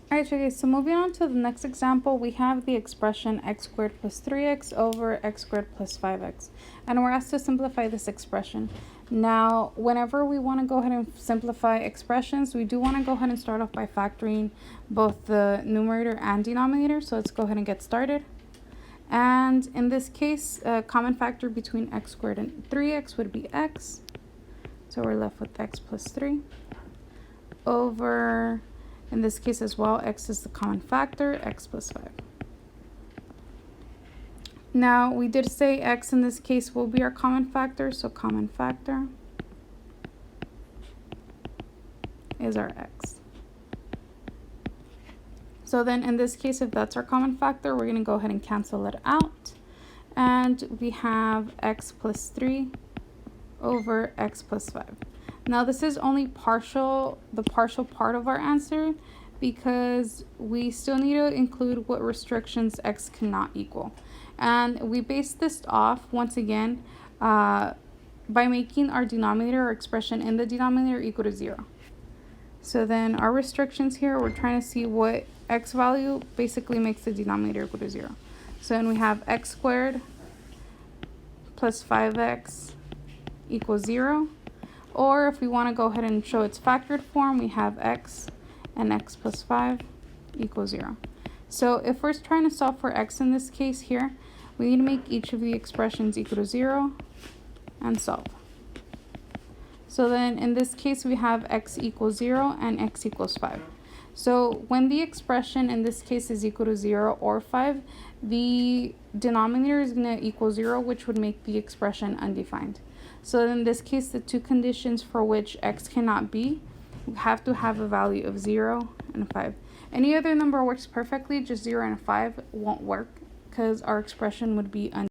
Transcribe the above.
Alright, okay, so moving on to the next example, we have the expression x squared plus 3x over x squared plus 5x. And we're asked to simplify this expression. Now, whenever we want to go ahead and simplify expressions, we do want to go ahead and start off by factoring both the numerator and denominator. So let's go ahead and get started. And in this case, a common factor between x squared and 3x would be x. So we're left with x plus 3 over... in this case as well, x is the common factor, x plus 5. Now, we did say x in this case will be our common factor, so common factor is our x. So then in this case, if that's our common factor, we're going to go ahead and cancel it out. And we have x plus 3 over x plus 5. Now this is only the partial part of our answer, because we still need to include what restrictions x cannot equal. And we base this off, once again, by making our denominator or expression in the denominator equal to 0. So then our restrictions here, we're trying to see what x value basically makes the denominator equal to 0. So then we have x squared plus 5x equals 0. Or if we want to go ahead and show its factored form, we have x and x plus 5 equals 0. So if we're trying to solve for x in this case here, we need to make each of the expressions equal to 0 and solve. So then in this case, we have x equals 0 and x equals 5. So when the expression in this case is equal to 0 or 5, the denominator is going to equal 0, which would make the expression undefined. So in this case, the two conditions for which x cannot be, we have to have a value of 0 and 5. Any other number works perfectly, just 0 and 5 won't work because our expression would be undefined.